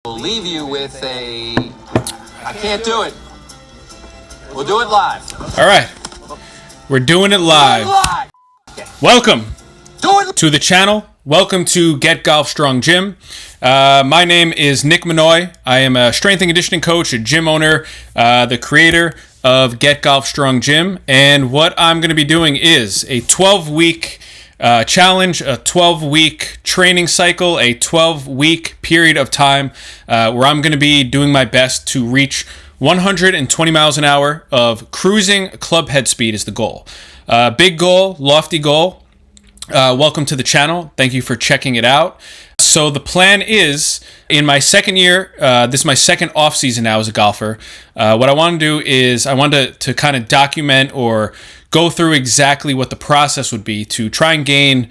We'll leave you with I can't do it. We'll do it live. All right. We're doing it live. Welcome to the channel. Welcome to Get Golf Strong Gym. My name is Nick Manoy. I am a strength and conditioning coach, a gym owner, the creator of Get Golf Strong Gym. And what I'm going to be doing is a 12-week challenge, a 12-week training cycle, a 12-week period of time where I'm going to be doing my best to reach 120 miles an hour of cruising club head speed is the goal. Big goal, lofty goal. Welcome to the channel. Thank you for checking it out. So the plan is, in my second year, this is my second off season now as a golfer. What I want to do is I want to kind of document or go through exactly what the process would be to try and gain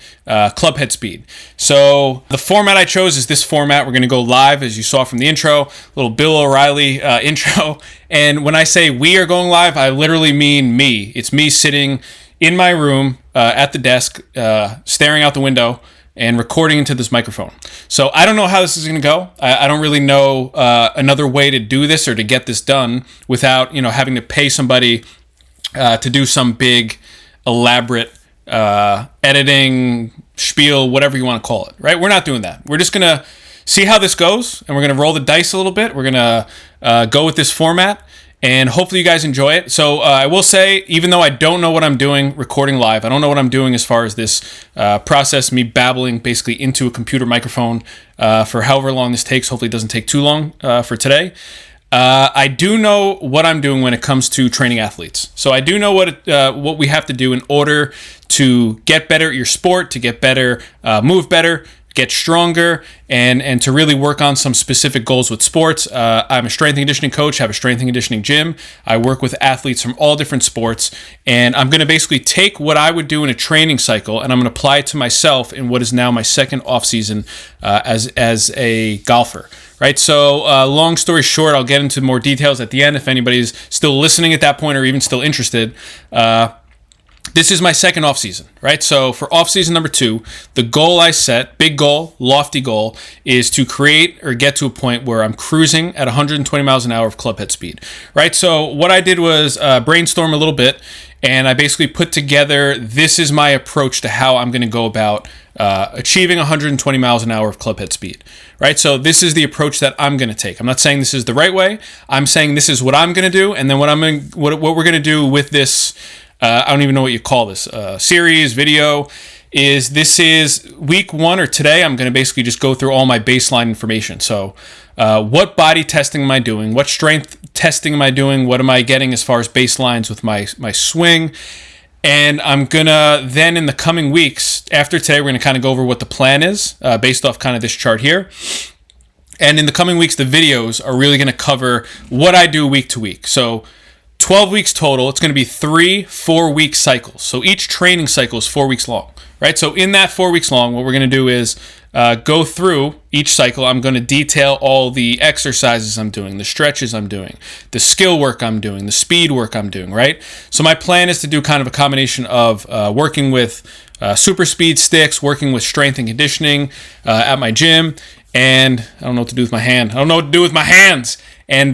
club head speed. So the format I chose is this format. We're going to go live, as you saw from the intro, little Bill O'Reilly intro. And when I say we are going live, I literally mean me. It's me sitting in my room at the desk, staring out the window and recording into this microphone. So I don't know how this is going to go. I don't really know another way to do this or to get this done without, having to pay somebody to do some big, elaborate editing spiel, whatever you want to call it, right? We're not doing that. We're just going to see how this goes, and we're going to roll the dice a little bit. We're going to go with this format, and hopefully you guys enjoy it. So I will say, even though I don't know what I'm doing recording live, I don't know what I'm doing as far as this process, me babbling basically into a computer microphone for however long this takes. Hopefully it doesn't take too long for today. I do know what I'm doing when it comes to training athletes. So I do know what we have to do in order to get better at your sport, to get better, move better, get stronger, and to really work on some specific goals with sports. I'm a strength and conditioning coach, have a strength and conditioning gym. I work with athletes from all different sports, and I'm going to basically take what I would do in a training cycle, and I'm going to apply it to myself in what is now my second off season as a golfer. Right, so long story short, I'll get into more details at the end if anybody's still listening at that point or even still interested. This is my second off season, right? So for off season number 2, the goal I set, big goal, lofty goal, is to create or get to a point where I'm cruising at 120 miles an hour of club head speed, right? So what I did was brainstorm a little bit, and I basically put together, this is my approach to how I'm going to go about achieving 120 miles an hour of club head speed, right? So this is the approach that I'm going to take. I'm not saying this is the right way. I'm saying this is what I'm going to do, and then what we're going to do with this, I don't even know what you call this, series, video, this is week 1 or today. I'm going to basically just go through all my baseline information. So what body testing am I doing? What strength testing am I doing? What am I getting as far as baselines with my swing? And I'm going to then, in the coming weeks, after today, we're going to kind of go over what the plan is based off kind of this chart here. And in the coming weeks, the videos are really going to cover what I do week to week. So 12 weeks total. It's going to be 3 4-week cycles. So each training cycle is 4 weeks long, right? So in that 4 weeks long, what we're going to do is go through each cycle. I'm going to detail all the exercises I'm doing, the stretches I'm doing, the skill work I'm doing, the speed work I'm doing, right? So my plan is to do kind of a combination of working with super speed sticks, working with strength and conditioning at my gym, and I don't know what to do with my hand. I don't know what to do with my hands, and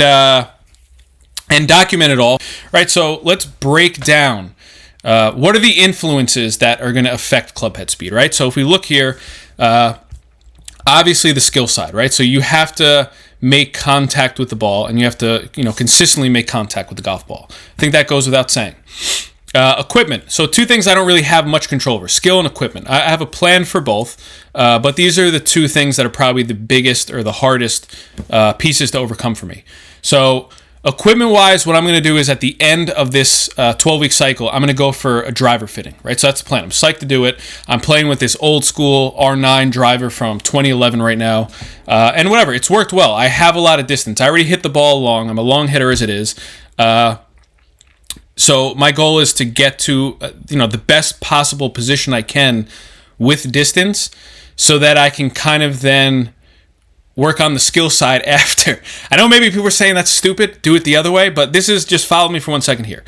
document it all, right? So let's break down what are the influences that are going to affect club head speed, right? So if we look here, obviously the skill side, right? So you have to make contact with the ball, and you have to, consistently make contact with the golf ball. I think that goes without saying. Equipment. So 2 things I don't really have much control over, skill and equipment. I have a plan for both, but these are the 2 things that are probably the biggest or the hardest pieces to overcome for me. So equipment-wise, what I'm going to do is at the end of this 12-week cycle, I'm going to go for a driver fitting, right? So that's the plan. I'm psyched to do it. I'm playing with this old school R9 driver from 2011 right now. And whatever, it's worked well. I have a lot of distance. I already hit the ball long. I'm a long hitter as it is. So my goal is to get to, the best possible position I can with distance so that I can kind of then work on the skill side after. I know maybe people are saying that's stupid, do it the other way, but this is just, follow me for 1 second here.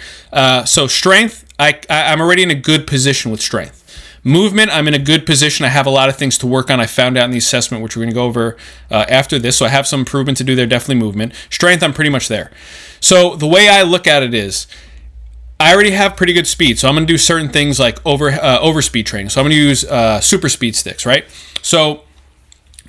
So strength, I'm already in a good position with strength. Movement, I'm in a good position. I have a lot of things to work on. I found out in the assessment, which we're going to go over after this. So I have some improvement to do there, definitely movement. Strength, I'm pretty much there. So the way I look at it is, I already have pretty good speed. So I'm going to do certain things like over speed training. So I'm going to use super speed sticks, right? So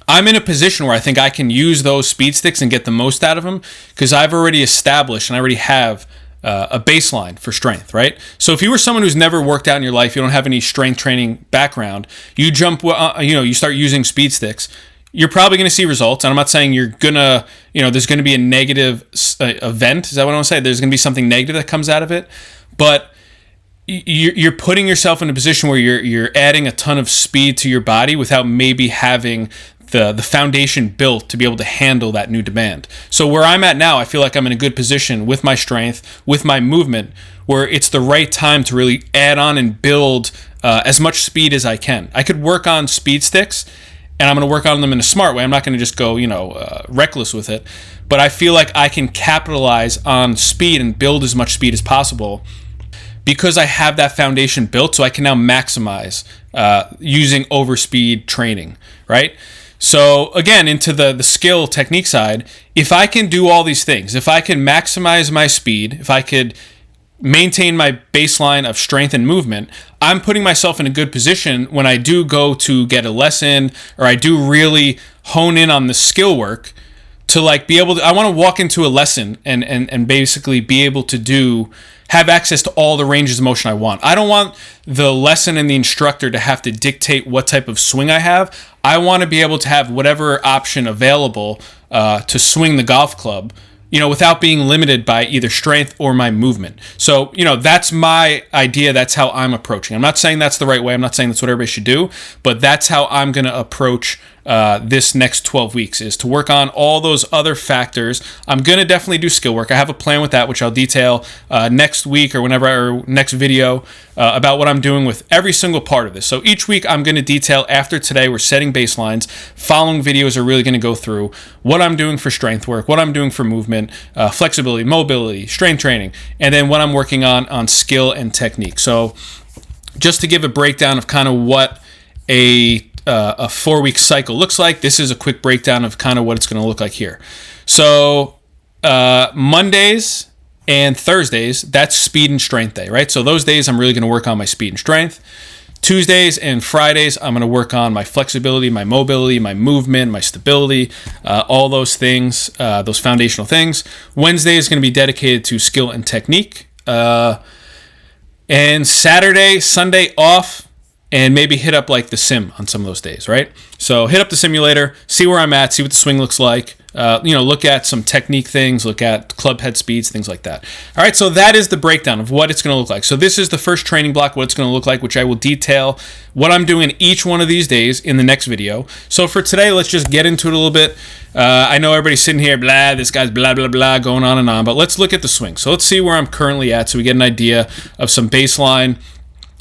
I'm in a position where I think I can use those speed sticks and get the most out of them because I've already established and I already have a baseline for strength, right? So if you were someone who's never worked out in your life, you don't have any strength training background, you you start using speed sticks, you're probably going to see results. And I'm not saying you're going to, there's going to be a negative event. Is that what I want to say? There's going to be something negative that comes out of it. But you're putting yourself in a position where you're adding a ton of speed to your body without maybe having the foundation built to be able to handle that new demand. So where I'm at now, I feel like I'm in a good position with my strength, with my movement, where it's the right time to really add on and build as much speed as I can. I could work on speed sticks, and I'm going to work on them in a smart way. I'm not going to just go, reckless with it. But I feel like I can capitalize on speed and build as much speed as possible because I have that foundation built, so I can now maximize using overspeed training, right? So again, into the skill technique side, if I can do all these things, if I can maximize my speed, if I could maintain my baseline of strength and movement, I'm putting myself in a good position when I do go to get a lesson or I do really hone in on the skill work to be able to, I want to walk into a lesson and basically be able to have access to all the ranges of motion I want. I don't want the lesson and the instructor to have to dictate what type of swing I have. I want to be able to have whatever option available to swing the golf club, without being limited by either strength or my movement. So, that's my idea. That's how I'm approaching. I'm not saying that's the right way. I'm not saying that's what everybody should do, but that's how I'm going to approach this next 12 weeks, is to work on all those other factors. I'm going to definitely do skill work. I have a plan with that, which I'll detail next week or next video about what I'm doing with every single part of this. So each week I'm going to detail. After today, we're setting baselines. Following videos are really going to go through what I'm doing for strength work, what I'm doing for movement, flexibility, mobility, strength training, and then what I'm working on skill and technique. So just to give a breakdown of kind of what a 4-week cycle looks like, this is a quick breakdown of kind of what it's going to look like here. So Mondays and Thursdays, that's speed and strength day, right? So those days I'm really going to work on my speed and strength. Tuesdays and Fridays, I'm going to work on my flexibility, my mobility, my movement, my stability, all those things, those foundational things. Wednesday is going to be dedicated to skill and technique. And Saturday, Sunday off, and maybe hit up the sim on some of those days, right? So hit up the simulator, see where I'm at, see what the swing looks like. Look at some technique things, look at club head speeds, things like that. All right, so that is the breakdown of what it's going to look like. So this is the first training block, what it's going to look like, which I will detail what I'm doing each one of these days in the next video. So for today, let's just get into it a little bit. I know everybody's sitting here, this guy's blah, blah, blah, going on and on, but let's look at the swing. So let's see where I'm currently at so we get an idea of some baseline.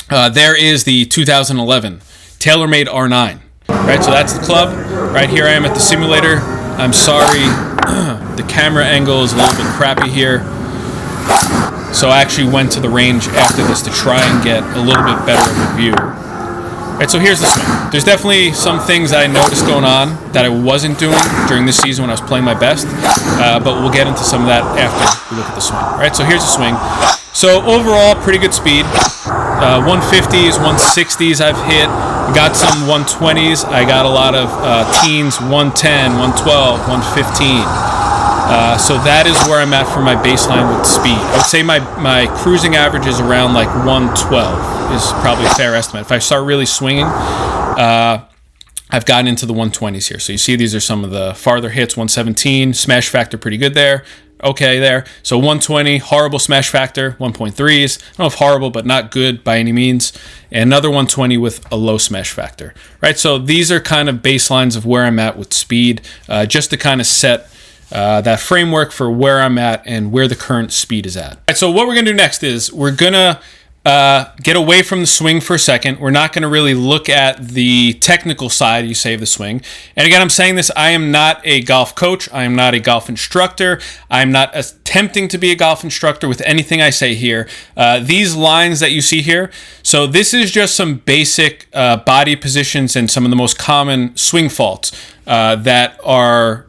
There is the 2011 TaylorMade R9, right? So that's the club. Right here I am at the simulator. I'm sorry, the camera angle is a little bit crappy here. So I actually went to the range after this to try and get a little bit better of a view. Right, so here's the swing. There's definitely some things that I noticed going on that I wasn't doing during this season when I was playing my best, but we'll get into some of that after we look at the swing. Right, so here's the swing. So overall, pretty good speed. 150s, 160s I've hit. Got some 120s. I got a lot of teens, 110, 112, 115. So that is where I'm at for my baseline with speed. I would say my cruising average is around 112 is probably a fair estimate. If I start really swinging, I've gotten into the 120s here. So you see these are some of the farther hits. 117, smash factor pretty good there. Okay there. So 120, horrible smash factor. 1.3s. I don't know if horrible, but not good by any means. And another 120 with a low smash factor. Right, so these are kind of baselines of where I'm at with speed, just to kind of set that framework for where I'm at and where the current speed is at. All right, so what we're going to do next is we're going to get away from the swing for a second. We're not going to really look at the technical side, you say, of the swing. And again, I'm saying this, I am not a golf coach. I am not a golf instructor. I'm not attempting to be a golf instructor with anything I say here. These lines that you see here, so this is just some basic body positions and some of the most common swing faults that are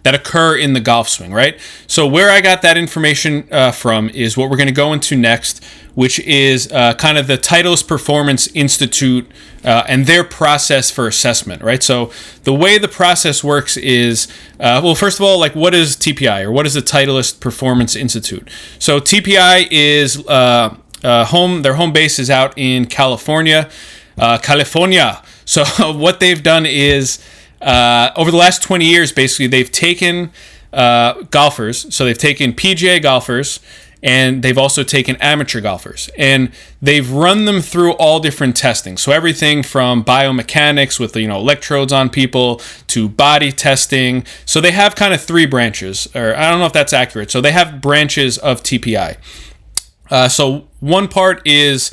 that occur in the golf swing, right? So where I got that information from is what we're going to go into next, which is kind of the Titleist Performance Institute and their process for assessment, right? So the way the process works is, well, first of all, like, what is TPI, or what is the Titleist Performance Institute? So TPI is their home base is out in California. So what they've done is, over the last 20 years, basically, they've taken golfers. So they've taken PGA golfers, and they've also taken amateur golfers. And they've run them through all different testing. So everything from biomechanics with, electrodes on people to body testing. So they have kind of three branches, or I don't know if that's accurate. So they have branches of TPI. So one part is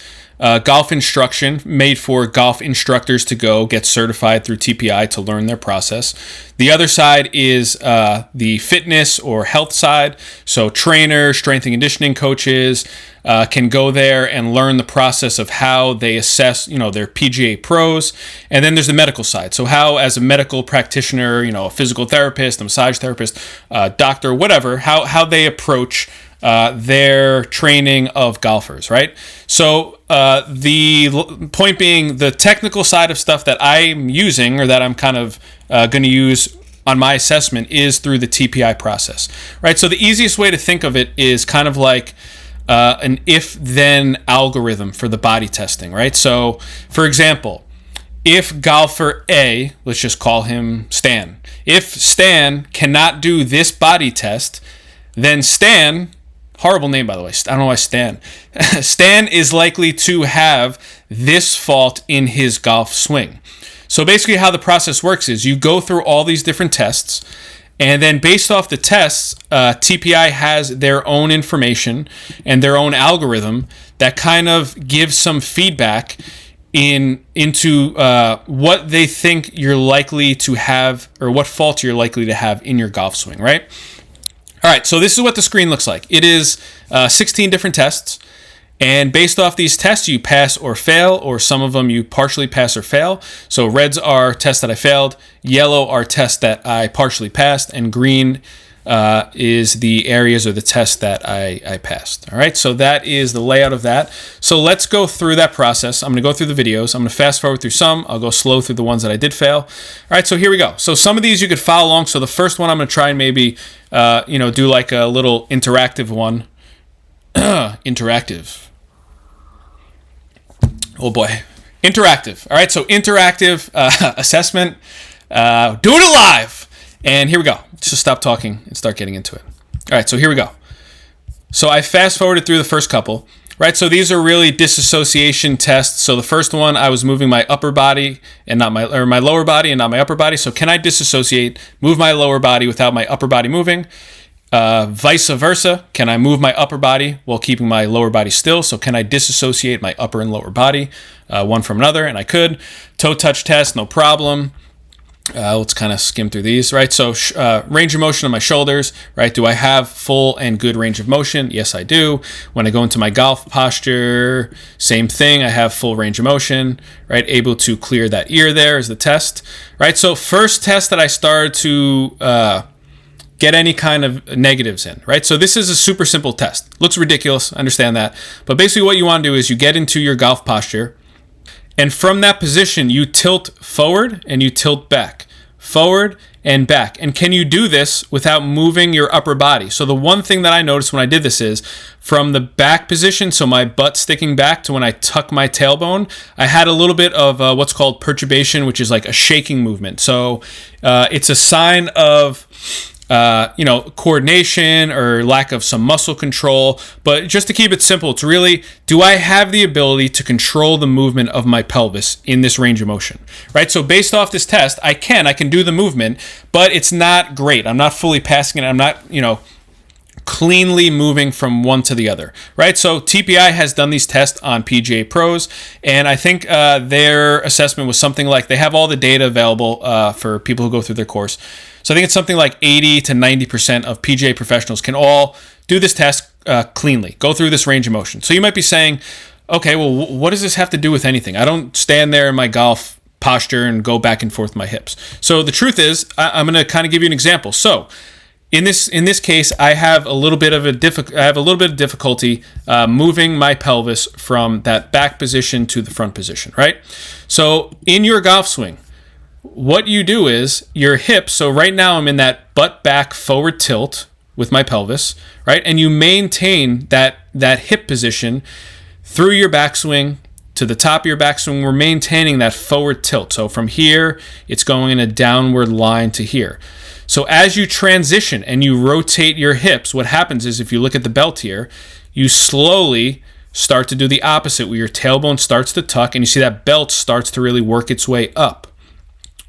golf instruction, made for golf instructors to go get certified through TPI to learn their process. The other side is the fitness or health side. So trainers, strength and conditioning coaches can go there and learn the process of how they assess, their PGA pros. And then there's the medical side. So how, as a medical practitioner, a physical therapist, a massage therapist, doctor, whatever, how they approach their training of golfers, right? So the point being, the technical side of stuff that I'm using, or that I'm kind of going to use on my assessment, is through the TPI process, right? So the easiest way to think of it is kind of like an if-then algorithm for the body testing, right? So, for example, if golfer A, let's just call him Stan, if Stan cannot do this body test, then Stan, horrible name, by the way, I don't know why Stan. Stan is likely to have this fault in his golf swing. So basically how the process works is you go through all these different tests, and then based off the tests, TPI has their own information and their own algorithm that kind of gives some feedback into what they think you're likely to have, or what faults you're likely to have in your golf swing, right? All right, so this is what the screen looks like. It is 16 different tests, and based off these tests, you pass or fail, or some of them you partially pass or fail. So reds are tests that I failed, yellow are tests that I partially passed, and green is the areas or the tests that I passed. All right, so that is the layout of that. So let's go through that process. I'm going to go through the videos. I'm going to fast forward through some. I'll go slow through the ones that I did fail. All right, so here we go. So some of these you could follow along. So the first one I'm going to try and maybe do like a little interactive one. Interactive. Oh boy. Interactive. All right, so interactive assessment. Doing it live. And here we go. Just stop talking and start getting into it. All right, so here we go. So I fast forwarded through the first couple, right? So these are really disassociation tests. So the first one, I was moving my upper body and not my lower body and not my upper body. So can I disassociate, move my lower body without my upper body moving? Vice versa, can I move my upper body while keeping my lower body still? So can I disassociate my upper and lower body one from another? And I could. Toe touch test, no problem. Let's kind of skim through these, right? So range of motion on my shoulders, right? Do I have full and good range of motion? Yes, I do. When I go into my golf posture, same thing. I have full range of motion, right? Able to clear that ear there is the test, right? So first test that I started to get any kind of negatives in, right? So this is a super simple test. Looks ridiculous, I understand that. But basically what you want to do is you get into your golf posture, and from that position, you tilt forward and you tilt back, forward and back. And can you do this without moving your upper body? So the one thing that I noticed when I did this is from the back position, so my butt sticking back, to when I tuck my tailbone, I had a little bit of what's called perturbation, which is like a shaking movement. So it's a sign of coordination or lack of some muscle control. But just to keep it simple, it's really, do I have the ability to control the movement of my pelvis in this range of motion, right? So based off this test, I can do the movement, but it's not great. I'm not fully passing it. I'm not, cleanly moving from one to the other, right? So TPI has done these tests on PGA pros, and I think their assessment was something like, they have all the data available for people who go through their course. So I think it's something like 80 to 90% of PGA professionals can all do this test cleanly, go through this range of motion. So you might be saying, okay, well, what does this have to do with anything? I don't stand there in my golf posture and go back and forth my hips. So the truth is, I'm going to kind of give you an example. So in this case, I have a little bit of difficulty moving my pelvis from that back position to the front position, right? So in your golf swing, what you do is your hips. So right now I'm in that butt back forward tilt with my pelvis, right? And you maintain that hip position through your backswing to the top of your backswing. We're maintaining that forward tilt. So from here, it's going in a downward line to here. So as you transition and you rotate your hips, what happens is, if you look at the belt here, you slowly start to do the opposite, where your tailbone starts to tuck and you see that belt starts to really work its way up.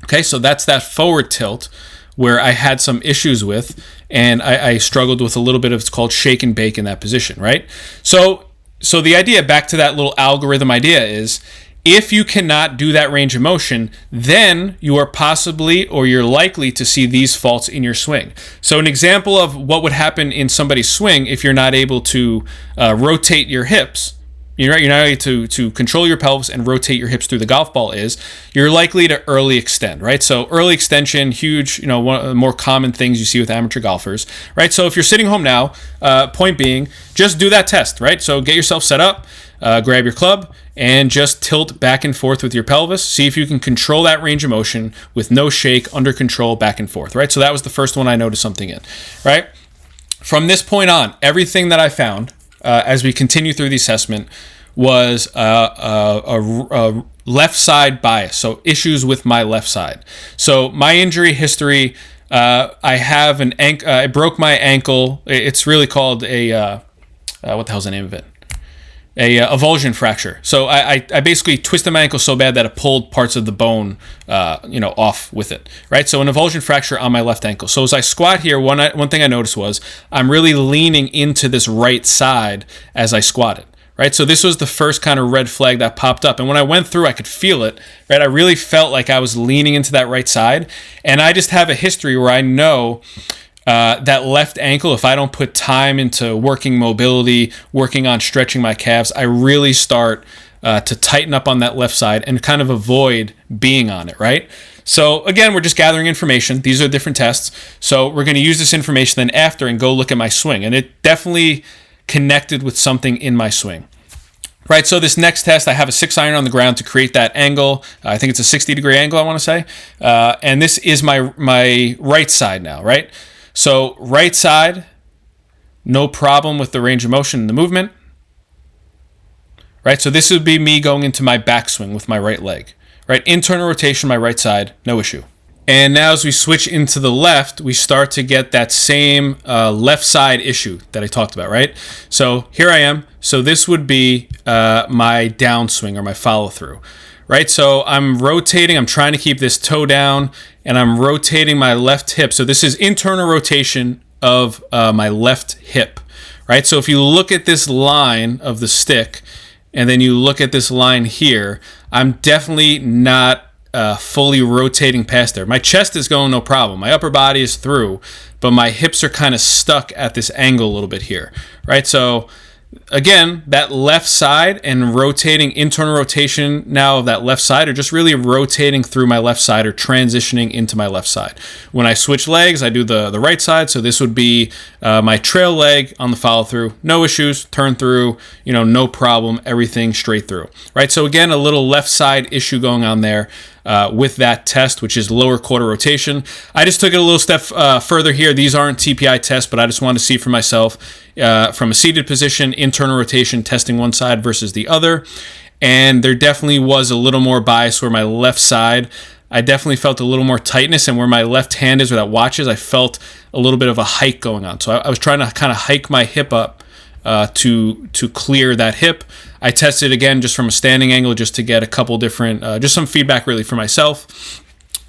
Okay, so that's that forward tilt where I had some issues with, and I struggled with a little bit of, it's called shake and bake in that position, right? So the idea, back to that little algorithm idea, is if you cannot do that range of motion, then you are possibly, or you're likely to see these faults in your swing. So an example of what would happen in somebody's swing if you're not able to rotate your hips, you're not able to control your pelvis and rotate your hips through the golf ball, is you're likely to early extend, right? So early extension, huge, one of the more common things you see with amateur golfers, right? So if you're sitting home now, point being, just do that test, right? So get yourself set up, grab your club, and just tilt back and forth with your pelvis. See if you can control that range of motion with no shake, under control, back and forth, right? So that was the first one I noticed something in, right? From this point on, everything that I found as we continue through the assessment was a left side bias, so issues with my left side. So my injury history, I have I broke my ankle. It's really called a, what the hell's the name of it? A avulsion fracture. So I basically twisted my ankle so bad that it pulled parts of the bone, off with it, right? So an avulsion fracture on my left ankle. So as I squat here, one thing I noticed was I'm really leaning into this right side as I squatted, right? So this was the first kind of red flag that popped up. And when I went through, I could feel it, right? I really felt like I was leaning into that right side. And I just have a history where I know that left ankle, if I don't put time into working mobility, working on stretching my calves, I really start to tighten up on that left side and kind of avoid being on it, right? So again, we're just gathering information. These are different tests. So we're going to use this information then after and go look at my swing. And it definitely connected with something in my swing. Right, so this next test, I have a 6-iron on the ground to create that angle. I think it's a 60-degree angle, I want to say. And this is my right side now, right? So right side, no problem with the range of motion and the movement. Right, so this would be me going into my backswing with my right leg. Right, internal rotation, my right side, no issue. And now as we switch into the left, we start to get that same left side issue that I talked about, right? So here I am. So this would be my downswing or my follow through, right? So I'm rotating, I'm trying to keep this toe down, and I'm rotating my left hip. So this is internal rotation of my left hip, right? So if you look at this line of the stick, and then you look at this line here, I'm definitely not fully rotating past there. My chest is going no problem. My upper body is through, but my hips are kind of stuck at this angle a little bit here, right? So again, that left side and rotating, internal rotation now of that left side, or just really rotating through my left side or transitioning into my left side. When I switch legs, I do the right side. So this would be my trail leg on the follow through. No issues, turn through, no problem, everything straight through, right? So again, a little left side issue going on there with that test, which is lower quarter rotation. I just took it a little step further here. These aren't TPI tests, but I just wanted to see for myself from a seated position, internal rotation, testing one side versus the other. And there definitely was a little more bias where my left side, I definitely felt a little more tightness, and where my left hand is where that watch is, I felt a little bit of a hike going on. So I was trying to kind of hike my hip up to clear that hip. I tested again just from a standing angle just to get a couple different, just some feedback really for myself.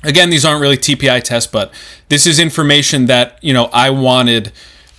Again, these aren't really TPI tests, but this is information that, I wanted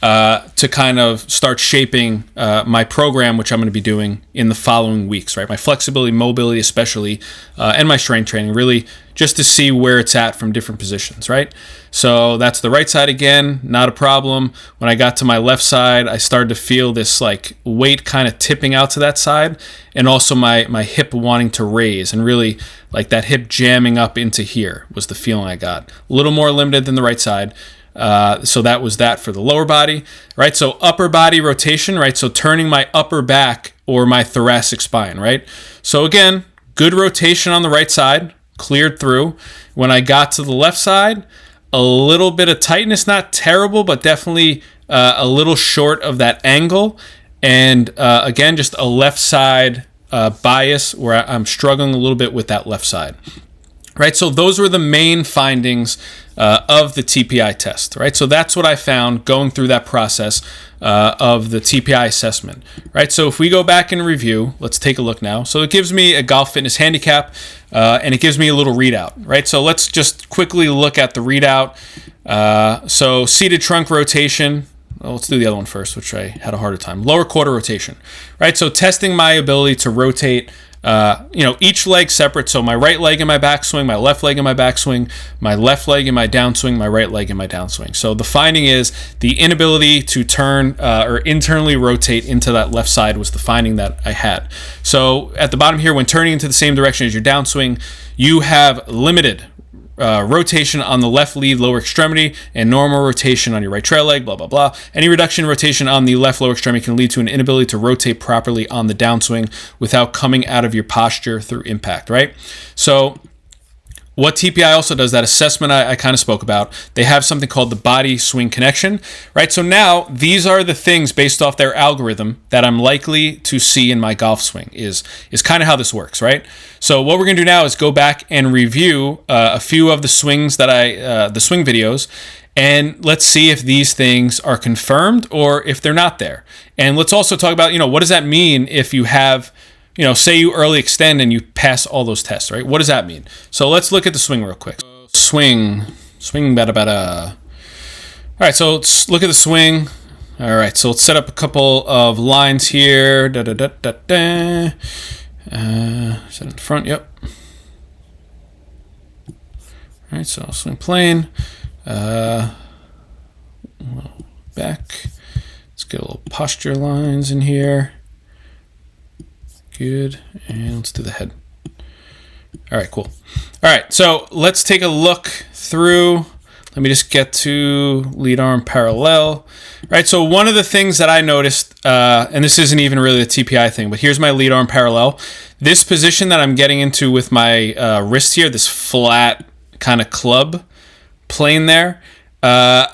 to kind of start shaping my program, which I'm going to be doing in the following weeks, right? My flexibility, mobility especially, and my strength training, really just to see where it's at from different positions, right? So that's the right side again, not a problem. When I got to my left side, I started to feel this like weight kind of tipping out to that side, and also my hip wanting to raise, and really like that hip jamming up into here was the feeling I got. A little more limited than the right side. So that was that for the lower body, right? So upper body rotation, right? So turning my upper back or my thoracic spine, right? So again, good rotation on the right side, cleared through. When I got to the left side, a little bit of tightness, not terrible, but definitely a little short of that angle. And again, just a left side bias where I'm struggling a little bit with that left side. Right, so those were the main findings of the TPI test, right? So that's what I found going through that process of the TPI assessment, right? So if we go back and review, let's take a look now. So it gives me a golf fitness handicap, and it gives me a little readout, right? So let's just quickly look at the readout. So seated trunk rotation. Well, let's do the other one first, which I had a harder time. Lower quarter rotation, right? So testing my ability to rotate each leg separate. So my right leg in my backswing, my left leg in my backswing, my left leg in my downswing, my right leg in my downswing. So the finding is the inability to turn or internally rotate into that left side was the finding that I had. So at the bottom here, when turning into the same direction as your downswing, you have limited rotation on the left lead lower extremity and normal rotation on your right trail leg, blah, blah, blah. Any reduction in rotation on the left lower extremity can lead to an inability to rotate properly on the downswing without coming out of your posture through impact, right? So what TPI also does, that assessment I kind of spoke about, they have something called the body swing connection, right? So now these are the things based off their algorithm that I'm likely to see in my golf swing is kind of how this works, right? So what we're going to do now is go back and review a few of the swings that the swing videos, and let's see if these things are confirmed or if they're not there. And let's also talk about, what does that mean if you have, say you early extend and you pass all those tests, right? What does that mean? So let's look at the swing real quick. Swing, bada. All right, so let's look at the swing. All right, so let's set up a couple of lines here. Set in front, yep. All right, so swing plane. Back. Let's get a little posture lines in here. Good, and let's do the head. All right, cool. All right, so let's take a look through. Let me just get to lead arm parallel. All right, so one of the things that I noticed, and this isn't even really a TPI thing, but here's my lead arm parallel. This position that I'm getting into with my wrist here, this flat kind of club plane there,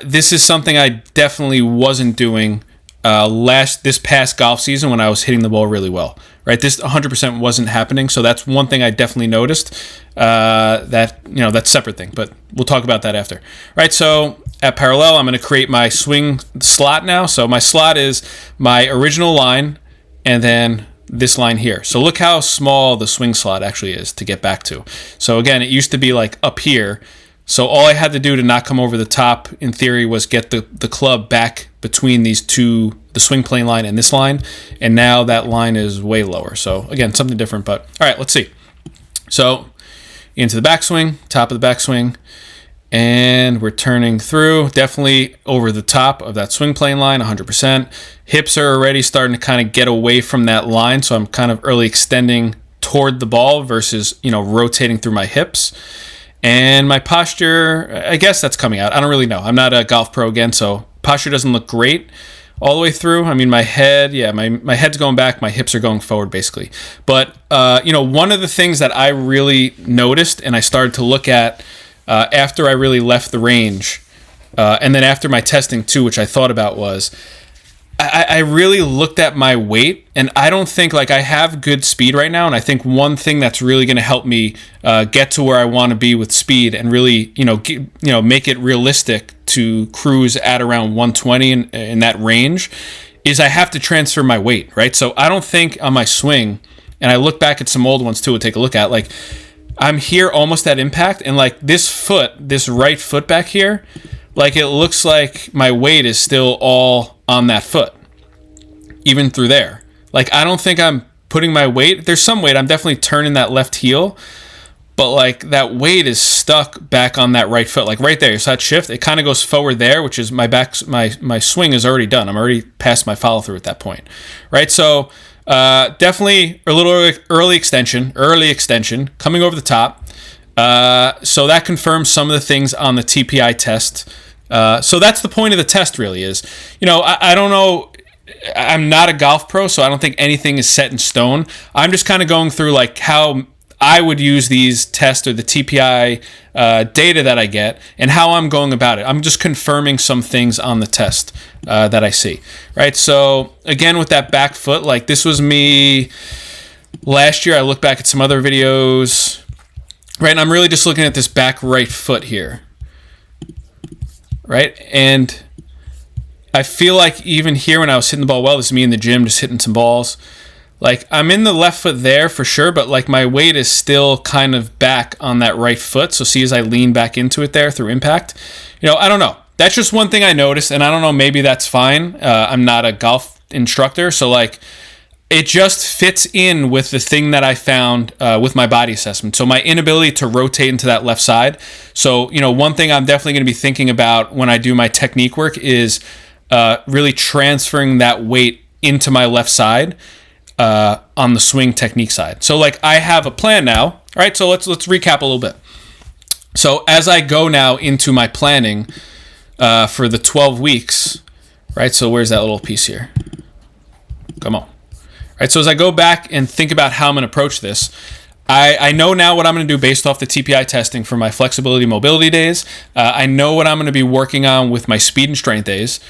this is something I definitely wasn't doing this past golf season when I was hitting the ball really well. Right, this 100% wasn't happening, so that's one thing I definitely noticed. That's a separate thing, but we'll talk about that after. Right, so at parallel, I'm going to create my swing slot now. So my slot is my original line, and then this line here. So look how small the swing slot actually is to get back to. So again, it used to be like up here. So all I had to do to not come over the top, in theory, was get the club back between these two, the swing plane line and this line, and now that line is way lower. So again, something different, but all right, let's see. So into the backswing, top of the backswing, and we're turning through, definitely over the top of that swing plane line, 100%. Hips are already starting to kind of get away from that line, so I'm kind of early extending toward the ball versus, rotating through my hips. And my posture, I guess that's coming out. I don't really know. I'm not a golf pro again, so posture doesn't look great all the way through. I mean, my head, my head's going back, my hips are going forward, basically. But, one of the things that I really noticed and I started to look at after I really left the range, and then after my testing too, which I thought about was, I really looked at my weight, and I don't think, I have good speed right now, and I think one thing that's really going to help me get to where I want to be with speed and really, make it realistic to cruise at around 120 in that range is I have to transfer my weight, right? So I don't think on my swing, and I look back at some old ones too to take a look at, I'm here almost at impact, and this right foot back here, like it looks like my weight is still all on that foot, even through there. Like, I don't think I'm putting my weight. There's some weight. I'm definitely turning that left heel, but like that weight is stuck back on that right foot, like right there. So that shift, it kind of goes forward there, which is my swing is already done. I'm already past my follow through at that point, right? So definitely a little early extension coming over the top. So that confirms some of the things on the TPI test. So that's the point of the test, really, is, I don't know. I'm not a golf pro, so I don't think anything is set in stone. I'm just kind of going through like how I would use these tests or the TPI data that I get and how I'm going about it. I'm just confirming some things on the test that I see, right? So again, with that back foot, like this was me last year. I look back at some other videos, right? And I'm really just looking at this back right foot here, right? And I feel like even here when I was hitting the ball well, this is me in the gym just hitting some balls. Like, I'm in the left foot there for sure, but like my weight is still kind of back on that right foot. So see, as I lean back into it there through impact, I don't know. That's just one thing I noticed, and I don't know, maybe that's fine. I'm not a golf instructor, so like it just fits in with the thing that I found with my body assessment. So my inability to rotate into that left side. So, one thing I'm definitely going to be thinking about when I do my technique work is really transferring that weight into my left side. On the swing technique side. So like I have a plan now, right? So let's recap a little bit. So as I go now into my planning for the 12 weeks, right? So where's that little piece here? Come on. Right, so as I go back and think about how I'm going to approach this, I know now what I'm going to do based off the TPI testing for my flexibility mobility days. I know what I'm going to be working on with my speed and strength days.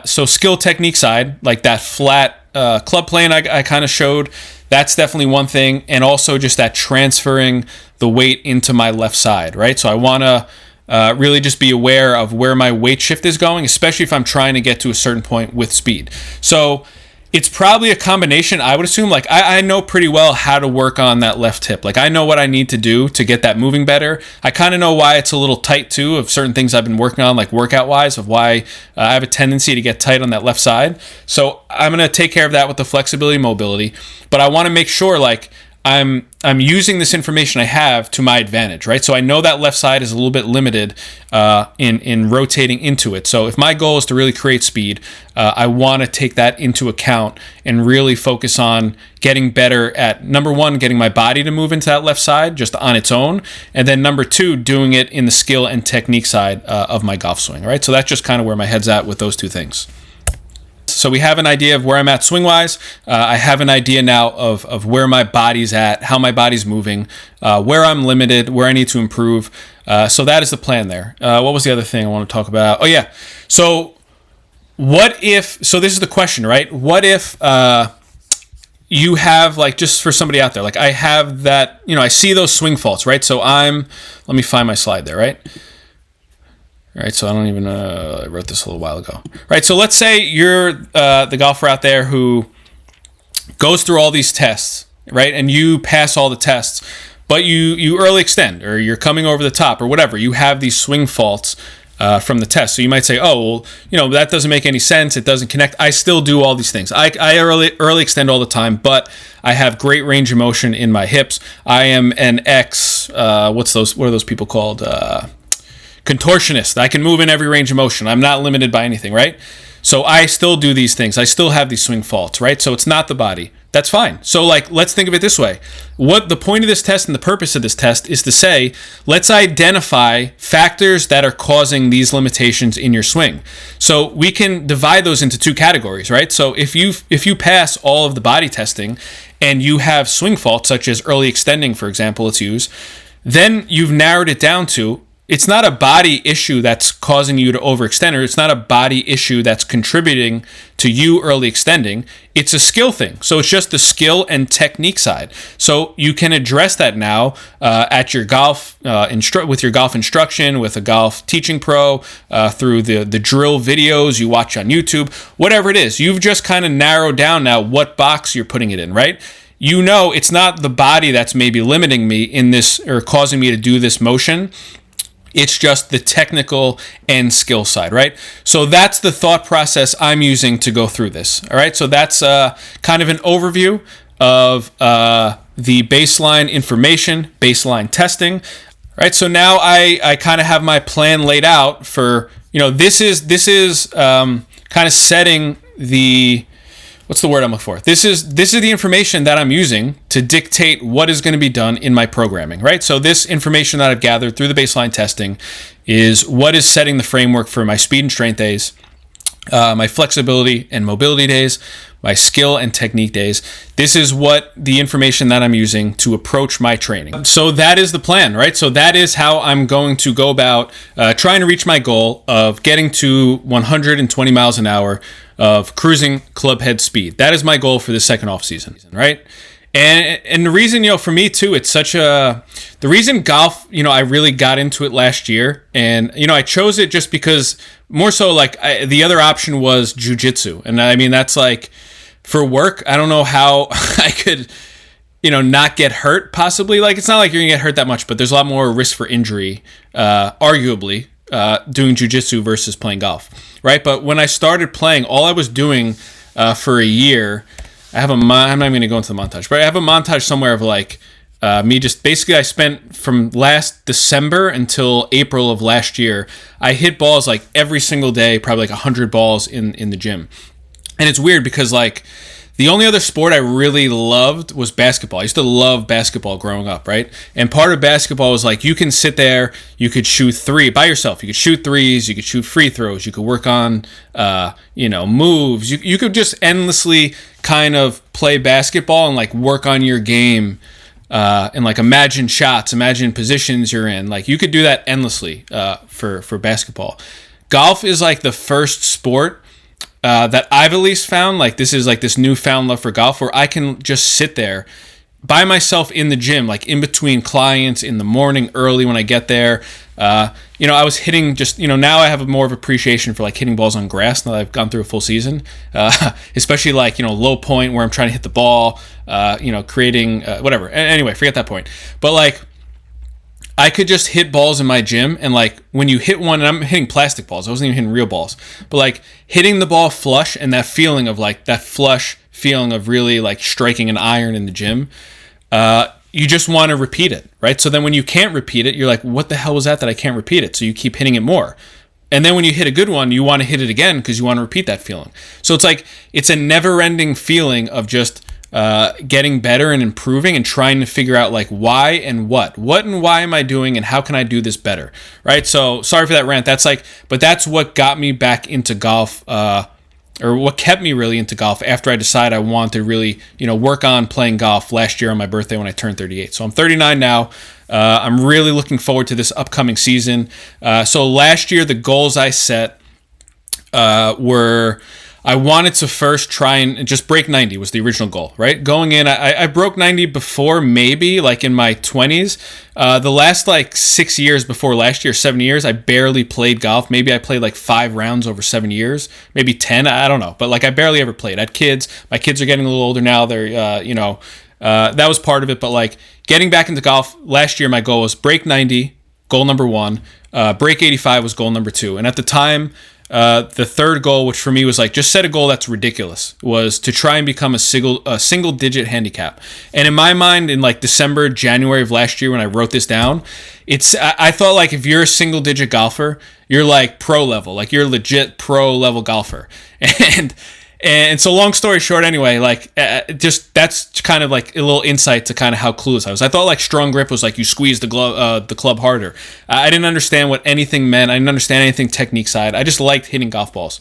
So skill technique side, like that flat club plane I kind of showed, that's definitely one thing. And also just that transferring the weight into my left side, right? So I want to really just be aware of where my weight shift is going, especially if I'm trying to get to a certain point with speed. So it's probably a combination, I would assume. Like I know pretty well how to work on that left hip. Like I know what I need to do to get that moving better. I kind of know why it's a little tight too, of certain things I've been working on, like workout wise, of why I have a tendency to get tight on that left side. So I'm going to take care of that with the flexibility mobility, but I want to make sure like I'm using this information I have to my advantage, right? So I know that left side is a little bit limited in rotating into it. So if my goal is to really create speed, I want to take that into account and really focus on getting better at, number one, getting my body to move into that left side just on its own, and then number two, doing it in the skill and technique side of my golf swing, right? So that's just kind of where my head's at with those two things. So we have an idea of where I'm at swing-wise. I have an idea now of where my body's at, how my body's moving, where I'm limited, where I need to improve. So that is the plan there. What was the other thing I want to talk about? Oh, yeah. So what if, so this is the question, right? What if you have, like, just for somebody out there, like I have that, I see those swing faults, right? So let me find my slide there, right? Right, so I don't even I wrote this a little while ago. Right, so let's say you're the golfer out there who goes through all these tests, right, and you pass all the tests, but you early extend, or you're coming over the top, or whatever. You have these swing faults from the test. So you might say, oh, well, that doesn't make any sense. It doesn't connect. I still do all these things. I early extend all the time, but I have great range of motion in my hips. I am an what are those people called? Contortionist. I can move in every range of motion. I'm not limited by anything, right? So I still do these things. I still have these swing faults, right? So it's not the body. That's fine. So like, let's think of it this way. What the point of this test and the purpose of this test is to say, let's identify factors that are causing these limitations in your swing. So we can divide those into two categories, right? So if you pass all of the body testing and you have swing faults, such as early extending, for example, let's use, then you've narrowed it down to, it's not a body issue that's causing you to overextend, or it's not a body issue that's contributing to you early extending. It's a skill thing. So it's just the skill and technique side. So you can address that now at your golf with your golf instruction, with a golf teaching pro, through the drill videos you watch on YouTube, whatever it is. You've just kind of narrowed down now what box you're putting it in, right? It's not the body that's maybe limiting me in this or causing me to do this motion. It's just the technical and skill side, right? So that's the thought process I'm using to go through this. All right. So that's kind of an overview of the baseline information, baseline testing. All right. So now I kind of have my plan laid out for, this is kind of setting the, what's the word I'm looking for? This is the information that I'm using to dictate what is going to be done in my programming, right? So this information that I've gathered through the baseline testing is what is setting the framework for my speed and strength days, my flexibility and mobility days, my skill and technique days. This is what the information that I'm using to approach my training. So that is the plan, right? So that is how I'm going to go about trying to reach my goal of getting to 120 miles an hour of cruising club head speed. That is my goal for the second off season, right? And the reason, for me too, it's the reason golf, I really got into it last year, and, I chose it just because more so the other option was jiu-jitsu. And I mean, that's like for work, I don't know how I could, not get hurt possibly. Like, it's not like you're gonna get hurt that much, but there's a lot more risk for injury, arguably, doing jiu-jitsu versus playing golf, right? But when I started playing, all I was doing for a year, I'm not even going to go into the montage, but I have a montage somewhere of me just basically I spent from last December until April of last year, I hit balls like every single day, probably like 100 balls in the gym. And it's weird because the only other sport I really loved was basketball. I used to love basketball growing up, right? And part of basketball was you can sit there, you could shoot three by yourself. You could shoot threes, you could shoot free throws, you could work on, moves. You could just endlessly kind of play basketball and work on your game and imagine shots, imagine positions you're in. You could do that endlessly for basketball. Golf is the first sport that I've at least found, this is this newfound love for golf where I can just sit there by myself in the gym, in between clients in the morning early when I get there. I was hitting just, now I have more of appreciation for hitting balls on grass now that I've gone through a full season, especially low point where I'm trying to hit the ball, creating whatever. Anyway, forget that point. But I could just hit balls in my gym, and when you hit one, and I'm hitting plastic balls, I wasn't even hitting real balls, but hitting the ball flush and that feeling of that flush feeling of really striking an iron in the gym, you just want to repeat it, right? So then when you can't repeat it, you're what the hell was that I can't repeat it? So you keep hitting it more. And then when you hit a good one, you want to hit it again because you want to repeat that feeling. So it's a never-ending feeling of just getting better and improving and trying to figure out why and what and why am I doing and how can I do this better, right? So sorry for that rant. But that's what got me back into golf, or what kept me really into golf after I decided I wanted to really, work on playing golf last year on my birthday when I turned 38. So I'm 39 now. I'm really looking forward to this upcoming season. So last year, the goals I set were I wanted to first try and just break 90 was the original goal, right? Going in, I broke 90 before, maybe in my 20s. The last 6 years before last year, 7 years, I barely played golf. Maybe I played 5 rounds over 7 years, maybe 10. I don't know, but I barely ever played. I had kids. My kids are getting a little older now. They're that was part of it. But getting back into golf last year, my goal was break 90, goal number 1. Break 85 was goal number 2. And at the time, the third goal, which for me was just set a goal that's ridiculous, was to try and become a single digit handicap. And in my mind, in December, January of last year when I wrote this down, I thought if you're a single digit golfer, you're pro level, you're legit pro level golfer. And so long story short, anyway, just that's kind of a little insight to kind of how clueless I was. I thought strong grip was you squeeze the club harder. I didn't understand what anything meant. I didn't understand anything technique side. I just liked hitting golf balls.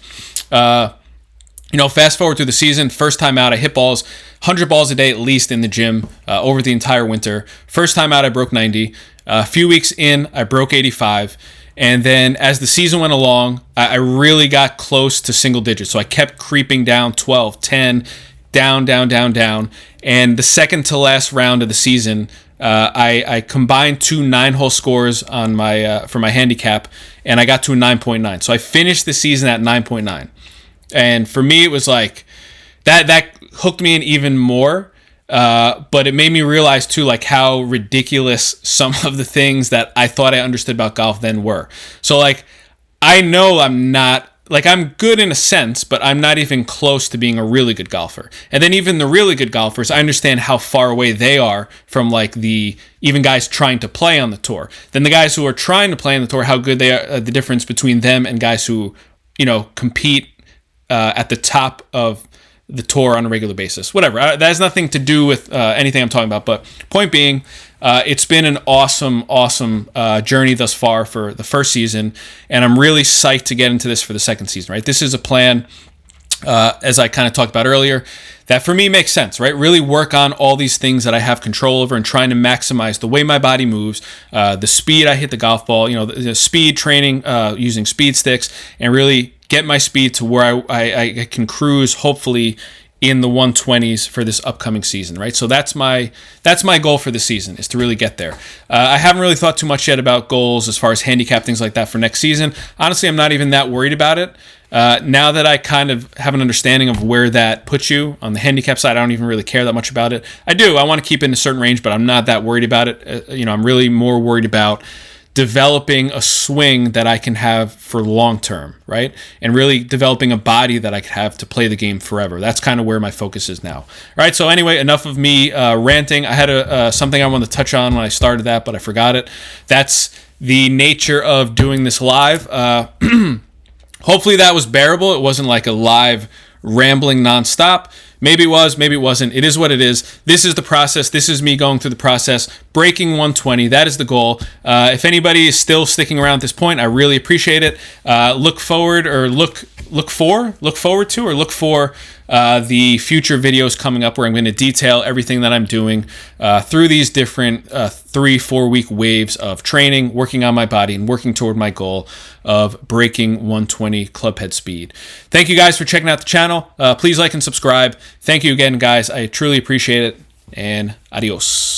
Fast forward through the season, first time out, I hit balls, 100 balls a day at least in the gym over the entire winter. First time out, I broke 90. A few weeks in, I broke 85. And then as the season went along, I really got close to single digits. So I kept creeping down 12, 10, down. And the second to last round of the season, I combined 2 9-hole scores on my for my handicap, and I got to a 9.9. So I finished the season at 9.9. And for me, it was that hooked me in even more. But it made me realize too, like how ridiculous some of the things that I thought I understood about golf then were. So like, I know I'm not, like I'm good in a sense, but I'm not even close to being a really good golfer. And then even the really good golfers, I understand how far away they are from like the even guys trying to play on the tour. Then the guys who are trying to play on the tour, how good they are, the difference between them and guys who, you know, compete at the top of the tour on a regular basis. Whatever. That has nothing to do with anything I'm talking about. But point being, it's been an awesome journey thus far for the first season, and I'm really psyched to get into this for the second season, right? This is a plan, as I kind of talked about earlier, that for me makes sense, right? Really work on all these things that I have control over and trying to maximize the way my body moves, the speed I hit the golf ball, you know, the speed training using speed sticks, and really get my speed to where I can cruise, hopefully, in the 120s for this upcoming season, right? So that's my goal for the season, is to really get there. I haven't really thought too much yet about goals as far as handicap, things like that for next season. Honestly, I'm not even that worried about it. Now that I kind of have an understanding of where that puts you on the handicap side, I don't even really care that much about it. I want to keep it in a certain range, but I'm not that worried about it. I'm really more worried about developing a swing that I can have for long term, right? And really developing a body that I could have to play the game forever. That's kind of where my focus is now. All right, so anyway, enough of me ranting. I had something I wanted to touch on when I started that, but I forgot it. That's the nature of doing this live. Hopefully that was bearable. It wasn't like a live rambling nonstop. Maybe it was, maybe it wasn't. It is what it is. This is the process. This is me going through the process, breaking 120. That is the goal. If anybody is still sticking around at this point, I really appreciate it. Look for the future videos coming up where I'm going to detail everything that I'm doing through these different 3-4 week waves of training, working on my body, and working toward my goal of breaking 120 clubhead speed. Thank you guys for checking out the channel. Please like and subscribe. Thank you again, guys. I truly appreciate it, and adios.